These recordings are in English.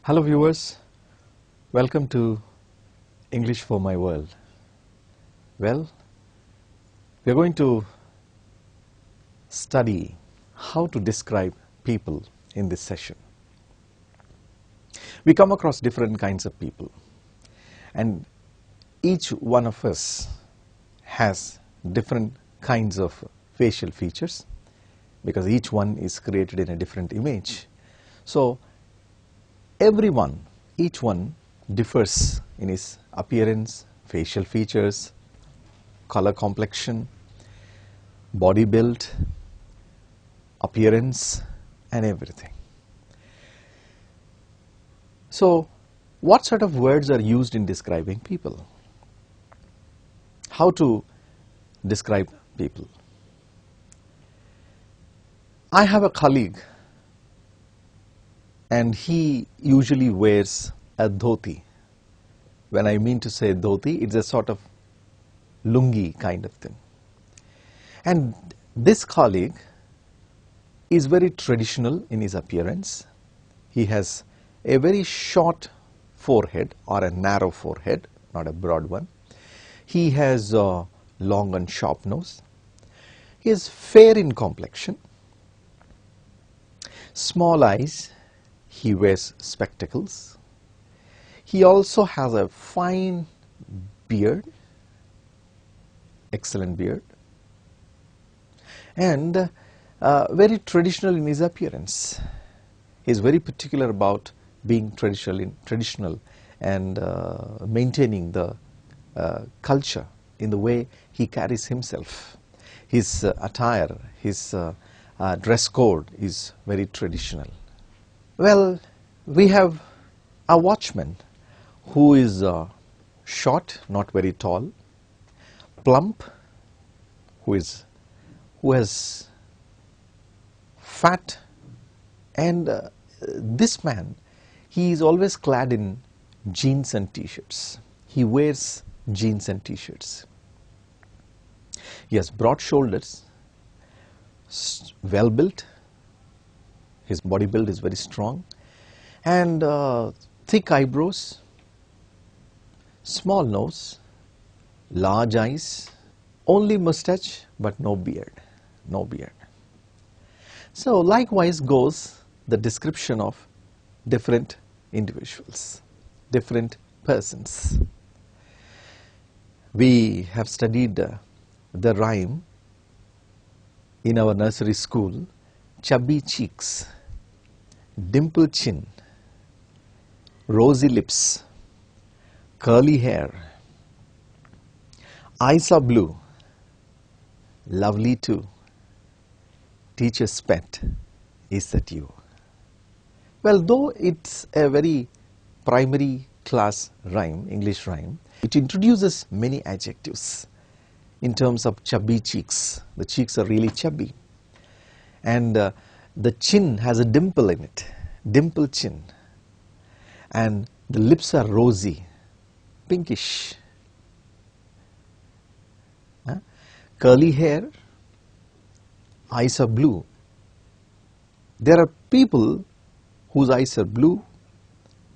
Hello viewers, welcome to English for my world. Well, we are going to study how to describe people in this session. We come across different kinds of people, and each one of us has different kinds of facial features because each one is created in a different image. So each one differs in his appearance, facial features, color complexion, body build, appearance, and everything. So, what sort of words are used in describing people? How to describe people? I have a colleague, and he usually wears a dhoti. When I mean to say dhoti, it's a sort of lungi kind of thing. And this colleague is very traditional in his appearance. He has a very short forehead or a narrow forehead, not a broad one. He has a long and sharp nose. He is fair in complexion, small eyes. He wears spectacles. He also has a fine beard, excellent beard, and very traditional in his appearance. He is very particular about being traditional and maintaining the culture in the way he carries himself. His attire, his dress code is very traditional. Well, we have a watchman who is short, not very tall, plump, who has fat, and this man, he is always clad in jeans and t-shirts. He wears jeans and t-shirts. He has broad shoulders, well built. His body build is very strong, and thick eyebrows, small nose, large eyes, only mustache but no beard, no beard. So likewise goes the description of different individuals, different persons. We have studied the rhyme in our nursery school: chubby cheeks, dimple chin, rosy lips, curly hair, eyes are blue, lovely too, teacher's pet, is that you? Well, though it's a very primary class rhyme, English rhyme, it introduces many adjectives in terms of chubby cheeks. The cheeks are really chubby. And the chin has a dimple in it, dimple chin, and the lips are rosy, pinkish, curly hair, eyes are blue. There are people whose eyes are blue,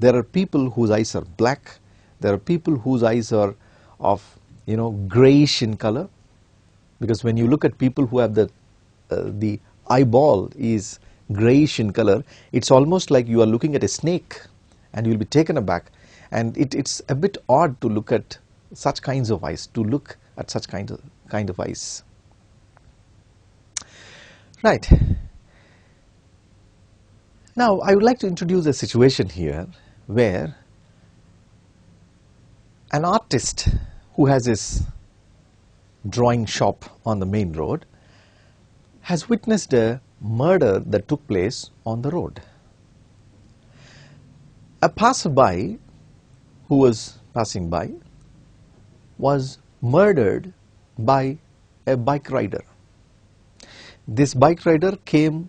there are people whose eyes are black, there are people whose eyes are of grayish in color, because when you look at people who have the eyeball is grayish in color, it's almost like you are looking at a snake and you will be taken aback, and it's a bit odd to look at such kinds of eyes, to look at such kind of eyes. Right. Now I would like to introduce a situation here where an artist who has his drawing shop on the main road has witnessed a murder that took place on the road. A passerby who was passing by was murdered by a bike rider. This bike rider came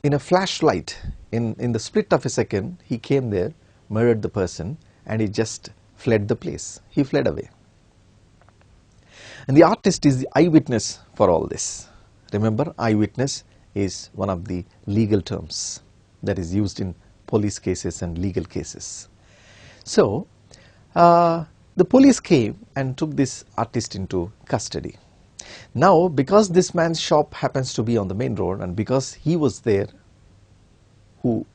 in a flashlight. In the split of a second, he came there, murdered the person, and he just fled the place. He fled away. And the artist is the eyewitness for all this. Remember, eyewitness is one of the legal terms that is used in police cases and legal cases. So the police came and took this artist into custody. Now, because this man's shop happens to be on the main road, and because he was there who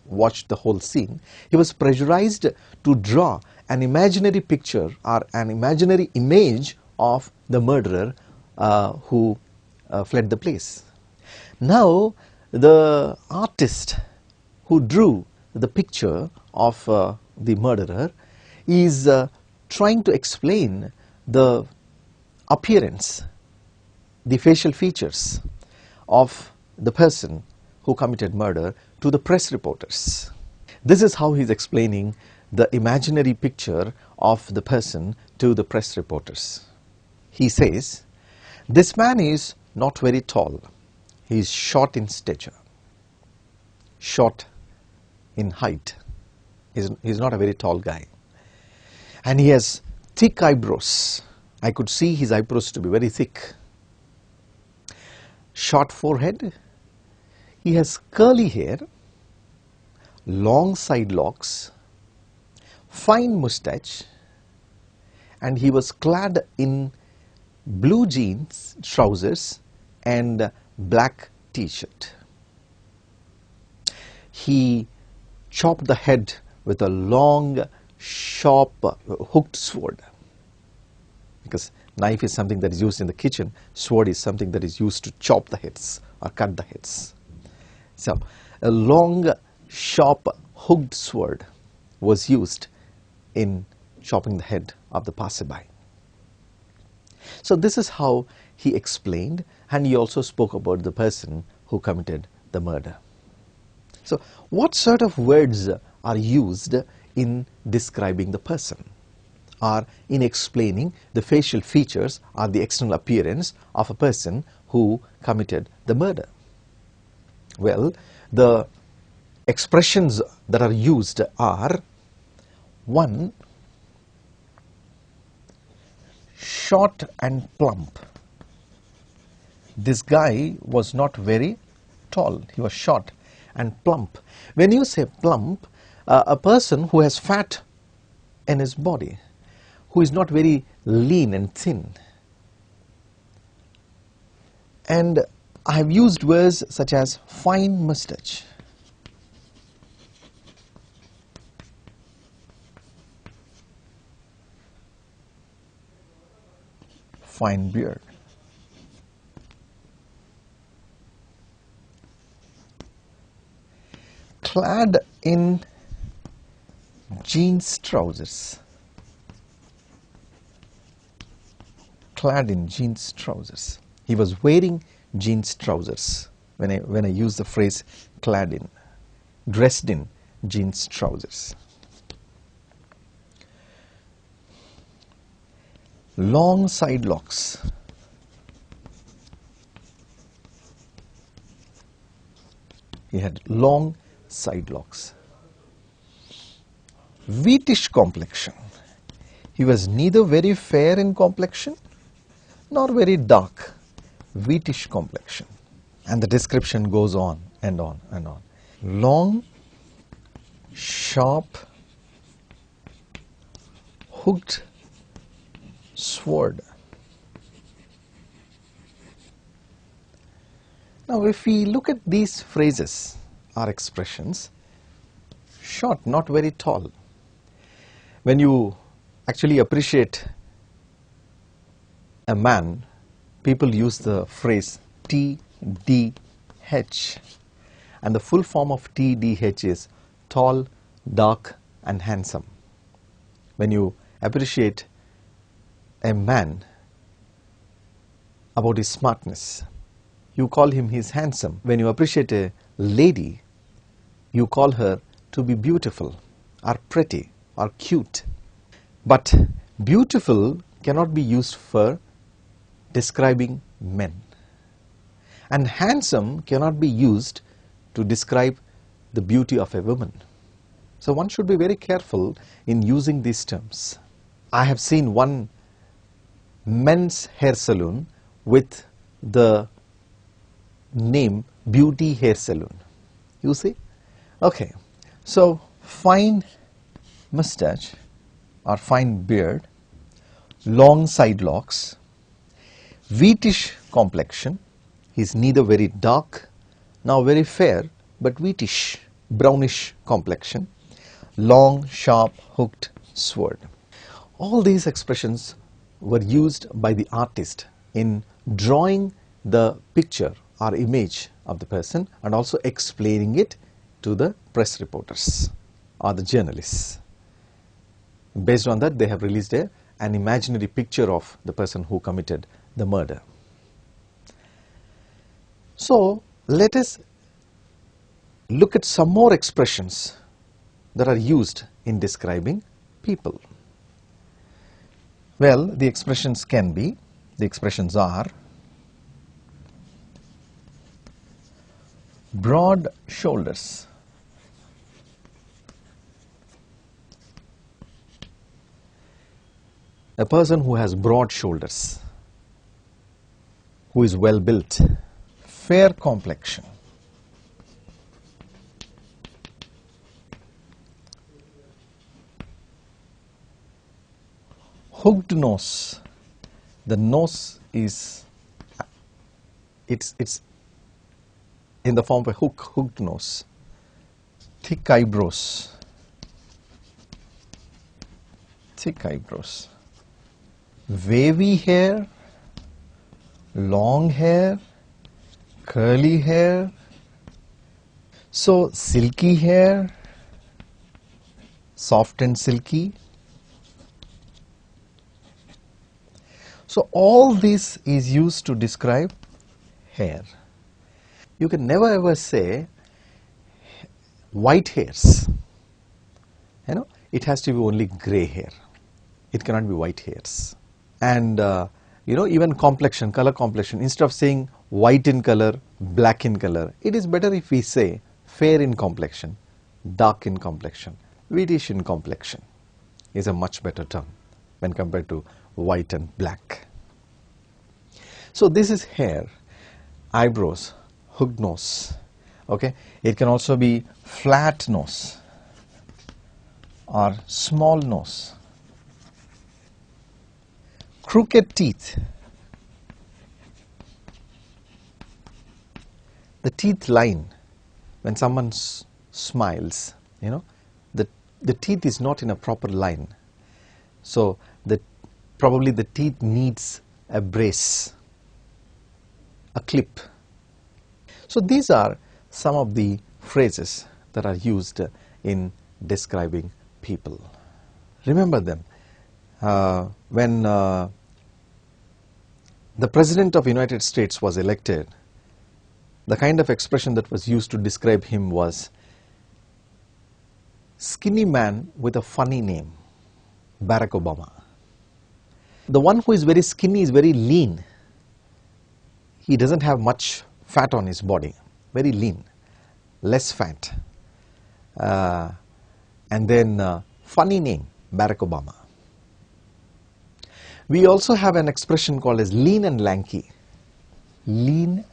watched the whole scene, he was pressurized to draw an imaginary picture or an imaginary image of the murderer who fled the place. Now, the artist who drew the picture of the murderer is trying to explain the appearance, the facial features of the person who committed murder to the press reporters. This is how he is explaining the imaginary picture of the person to the press reporters. He says, "This man is not very tall. He is short in stature, short in height. He's not a very tall guy. And he has thick eyebrows. I could see his eyebrows to be very thick. Short forehead. He has curly hair, long side locks, fine moustache, and he was clad in blue jeans, trousers, and black t-shirt. He chopped the head with a long, sharp, hooked sword. Because knife is something that is used in the kitchen, sword is something that is used to chop the heads or cut the heads. So, a long, sharp, hooked sword was used in chopping the head of the passerby. So, this is how he explained, and he also spoke about the person who committed the murder. So, what sort of words are used in describing the person or in explaining the facial features or the external appearance of a person who committed the murder? Well, the expressions that are used are: 1, short and plump. This guy was not very tall, he was short and plump. When you say plump, a person who has fat in his body, who is not very lean and thin. And I have used words such as fine moustache, fine beard, clad in jeans trousers, clad in jeans trousers. He was wearing jeans trousers when I use the phrase clad in, dressed in jeans trousers. Long side locks. He had long side locks. Wheatish complexion. He was neither very fair in complexion nor very dark. Wheatish complexion. And the description goes on and on and on. Long, sharp, hooked sword. Now, if we look at these phrases or expressions, short, not very tall. When you actually appreciate a man, people use the phrase TDH, and the full form of TDH is tall, dark, and handsome. When you appreciate a man about his smartness, you call him he's handsome. When you appreciate a lady, you call her to be beautiful or pretty or cute. But beautiful cannot be used for describing men, and handsome cannot be used to describe the beauty of a woman. So one should be very careful in using these terms. I have seen one men's hair salon with the name Beauty Hair Salon. You see? Okay. So, fine mustache or fine beard, long side locks, wheatish complexion. He is neither very dark nor very fair, but wheatish, brownish complexion, long, sharp, hooked sword. All these expressions were used by the artist in drawing the picture or image of the person and also explaining it to the press reporters or the journalists. Based on that, they have released an imaginary picture of the person who committed the murder. So, let us look at some more expressions that are used in describing people. Well, the expressions are broad shoulders, a person who has broad shoulders, who is well built, fair complexion, hooked nose. The nose is it's in the form of a hooked nose. Thick eyebrows, wavy hair, long hair, curly hair. So silky hair, soft and silky. So all this is used to describe hair. You can never ever say white hairs. You know, it has to be only grey hair. It cannot be white hairs. And you know, even complexion, color complexion, instead of saying white in color, black in color, it is better if we say fair in complexion, dark in complexion, wheatish in complexion is a much better term when compared to white and black. So this is hair, eyebrows, hooked nose. Okay, it can also be flat nose or small nose, crooked teeth. The teeth line when someone smiles, you know, the teeth is not in a proper line. So probably the teeth needs a brace, a clip. So these are some of the phrases that are used in describing people. Remember them. When the President of the United States was elected, the kind of expression that was used to describe him was skinny man with a funny name, Barack Obama. The one who is very skinny is very lean. He doesn't have much fat on his body, very lean, less fat. And then funny name, Barack Obama. We also have an expression called as lean and lanky. Lean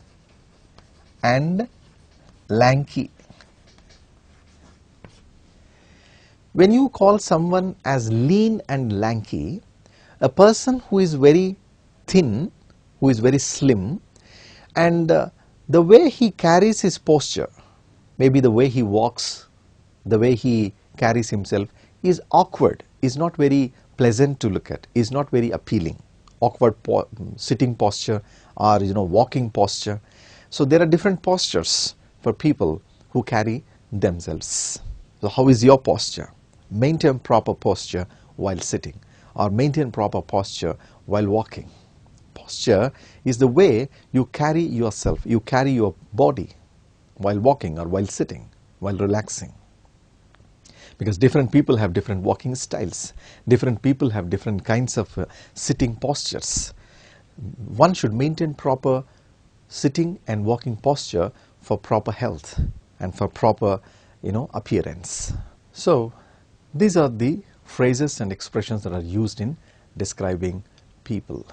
and lanky. When you call someone as lean and lanky, a person who is very thin, who is very slim, and the way he carries his posture, maybe the way he walks, the way he carries himself is awkward, is not very pleasant to look at, is not very appealing. Awkward sitting posture or walking posture. So there are different postures for people who carry themselves. So how is your posture? Maintain proper posture while sitting, or maintain proper posture while walking. Posture is the way you carry yourself, you carry your body while walking or while sitting, while relaxing. Because different people have different walking styles, different people have different kinds of sitting postures. One should maintain proper sitting and walking posture for proper health and for proper appearance. So these are the phrases and expressions that are used in describing people.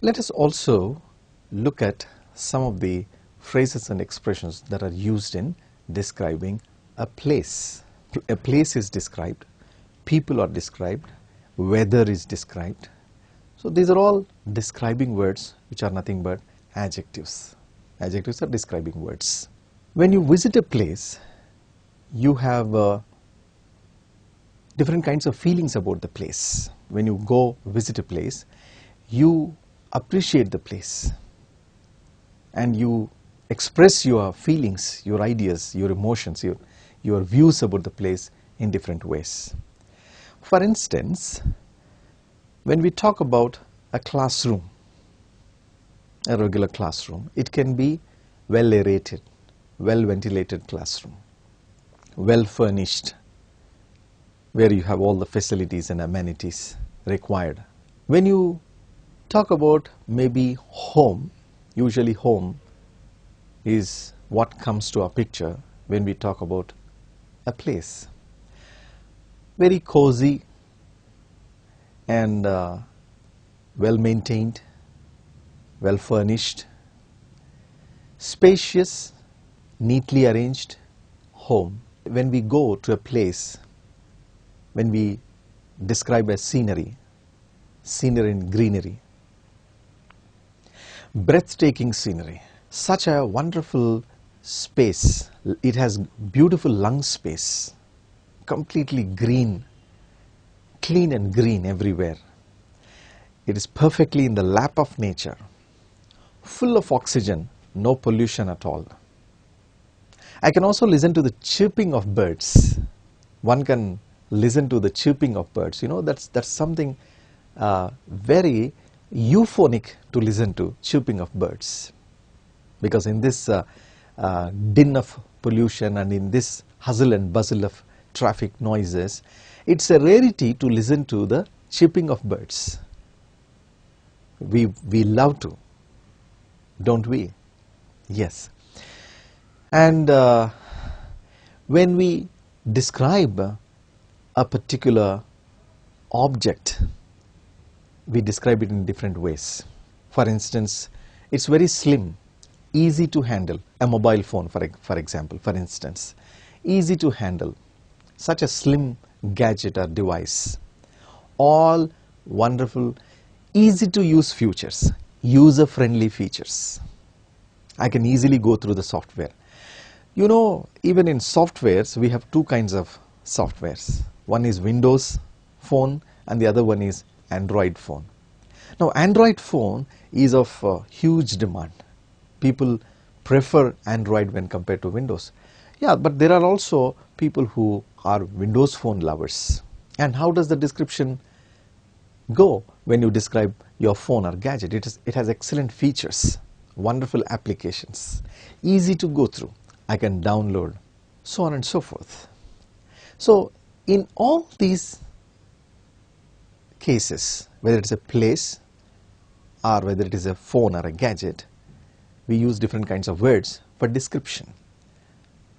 Let us also look at some of the phrases and expressions that are used in describing a place. A place is described, people are described, weather is described. So these are all describing words which are nothing but adjectives. Adjectives are describing words. When you visit a place, you have different kinds of feelings about the place. When you go visit a place, you appreciate the place and you express your feelings, your ideas, your emotions, your views about the place in different ways. For instance, when we talk about a classroom, a regular classroom, it can be well aerated, well ventilated classroom, well furnished, where you have all the facilities and amenities required. When you talk about maybe home, usually home is what comes to our picture when we talk about a place. Very cozy and well maintained, well furnished, spacious, neatly arranged home. When we go to a place, when we describe a scenery and greenery, breathtaking scenery, such a wonderful space. It has beautiful lung space, completely green, clean and green everywhere. It is perfectly in the lap of nature, full of oxygen, no pollution at all. I can also listen to the chirping of birds. One can listen to the chirping of birds. You know, that's something very euphonic to listen to, chirping of birds. Because in this din of pollution and in this hustle and bustle of traffic noises, it's a rarity to listen to the chirping of birds. We love to, don't we? Yes. And when we describe a particular object, we describe it in different ways. For instance, it's very slim, easy to handle. A mobile phone, for example, for instance, easy to handle. Such a slim gadget or device. All wonderful, easy to use features, user-friendly features. I can easily go through the software. You know, even in softwares, we have two kinds of softwares. One is Windows phone and the other one is Android phone. Now, Android phone is of huge demand. People prefer Android when compared to Windows. Yeah, but there are also people who are Windows phone lovers. And how does the description go when you describe your phone or gadget? It has excellent features, wonderful applications, easy to go through. I can download, so on and so forth. So in all these cases, whether it's a place or whether it is a phone or a gadget, we use different kinds of words for description,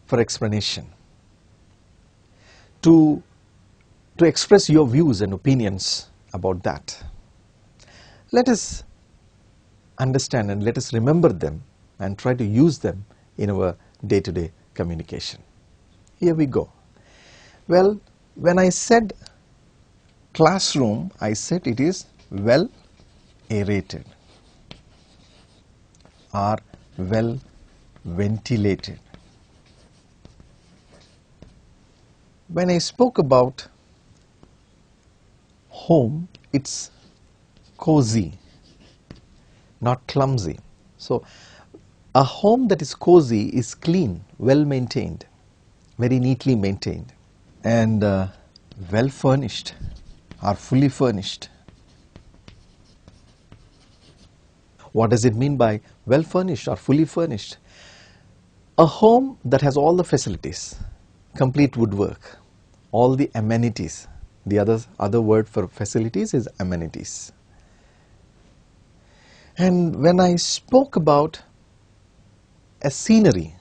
for explanation, to express your views and opinions about that. Let us understand and let us remember them and try to use them in our day-to-day communication. Here we go. Well, when I said classroom, I said it is well aerated or well ventilated. When I spoke about home, it's cozy, not clumsy. So a home that is cozy is clean, well maintained, very neatly maintained, and well furnished or fully furnished. What does it mean by well furnished or fully furnished? A home that has all the facilities, complete woodwork, all the amenities. The other word for facilities is amenities. And when I spoke about a scenery,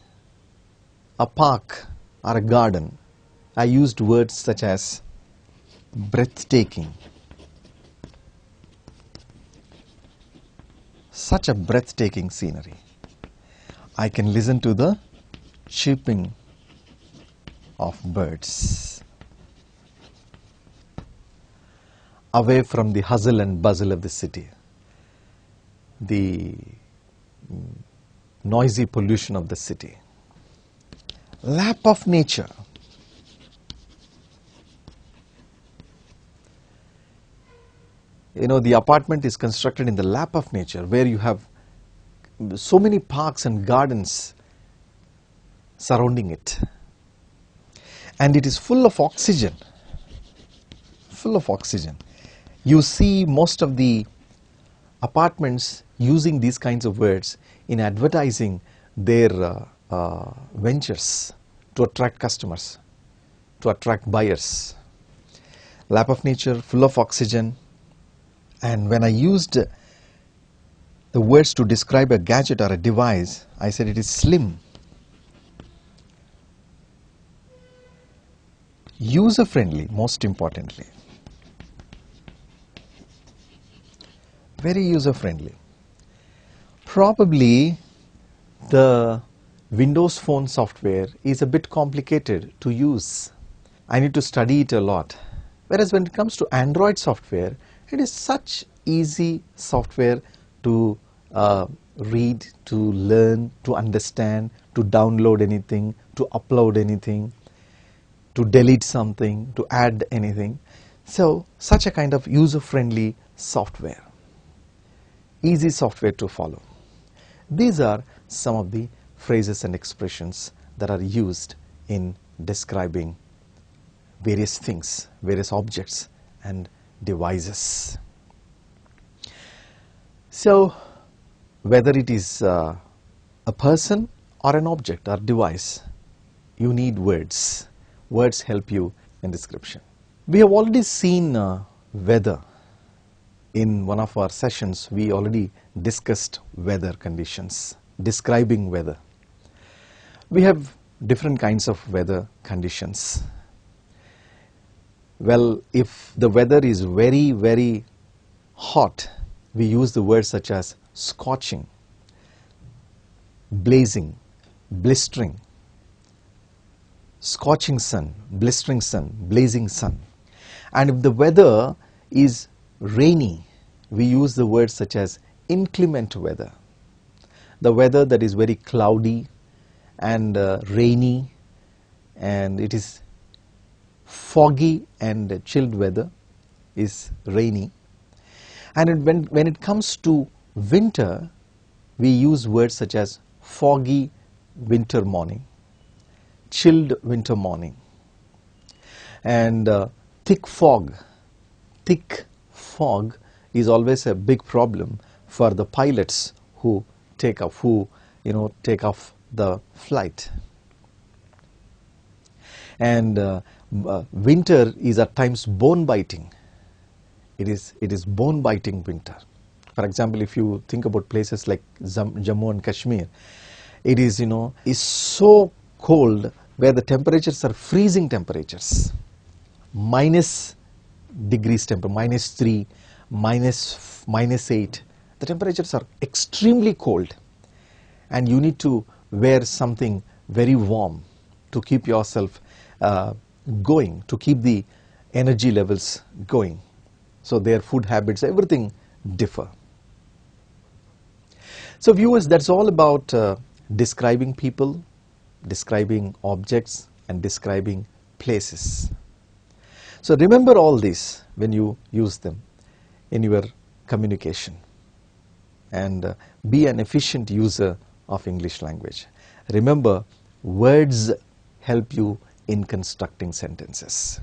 a park or a garden, I used words such as breathtaking. Such a breathtaking scenery. I can listen to the chirping of birds. away from the hustle and bustle of the city, the noisy pollution of the city. Lap of nature. You know, the apartment is constructed in the lap of nature, where you have so many parks and gardens surrounding it. And it is full of oxygen. Full of oxygen. You see most of the apartments using these kinds of words in advertising their ventures to attract customers, to attract buyers. Lap of nature, full of oxygen. And when I used the words to describe a gadget or a device, I said it is slim, user-friendly, most importantly. Very user-friendly. Probably the Windows Phone software is a bit complicated to use. I need to study it a lot. Whereas when it comes to Android software, it is such easy software to read, to learn, to understand, to download anything, to upload anything, to delete something, to add anything. So such a kind of user-friendly software. Easy software to follow. These are some of the phrases and expressions that are used in describing various things, various objects and devices. So whether it is a person or an object or device, you need words. Words help you in description. We have already seen weather. In one of our sessions, we already discussed weather conditions, describing weather. We have different kinds of weather conditions. Well, if the weather is very, very hot, we use the words such as scorching, blazing, blistering, scorching sun, blistering sun, blazing sun. And if the weather is rainy, we use the words such as inclement weather. The weather that is very cloudy and rainy, and it is foggy and chilled weather is rainy. And when it comes to winter, we use words such as foggy winter morning, chilled winter morning, and thick fog. Thick fog is always a big problem for the pilots who take off the flight. And winter is at times bone-biting. It is bone-biting winter. For example, if you think about places like Jammu and Kashmir, it is is so cold where the temperatures are freezing temperatures, minus degrees temperature, -3, -8. The temperatures are extremely cold, and you need to wear something very warm to keep yourself going, to keep the energy levels going. So their food habits, everything differ. So viewers, that's all about describing people, describing objects, and describing places. So remember all this when you use them in your communication, and be an efficient user of English language. Remember, words help you in constructing sentences.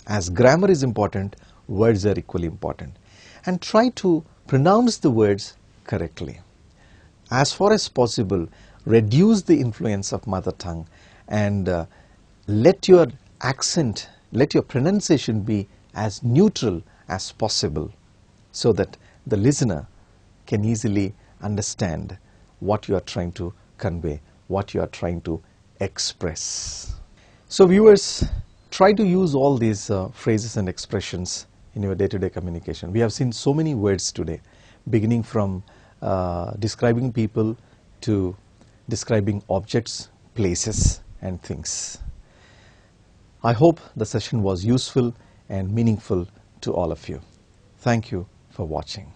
As grammar is important, words are equally important. And try to pronounce the words correctly. As far as possible, reduce the influence of mother tongue, and let your accent, let your pronunciation be as neutral as possible, so that the listener can easily understand what you are trying to convey, what you are trying to express. So viewers, try to use all these phrases and expressions in your day-to-day communication. We have seen so many words today, beginning from describing people to describing objects, places, and things. I hope the session was useful and meaningful to all of you. Thank you for watching.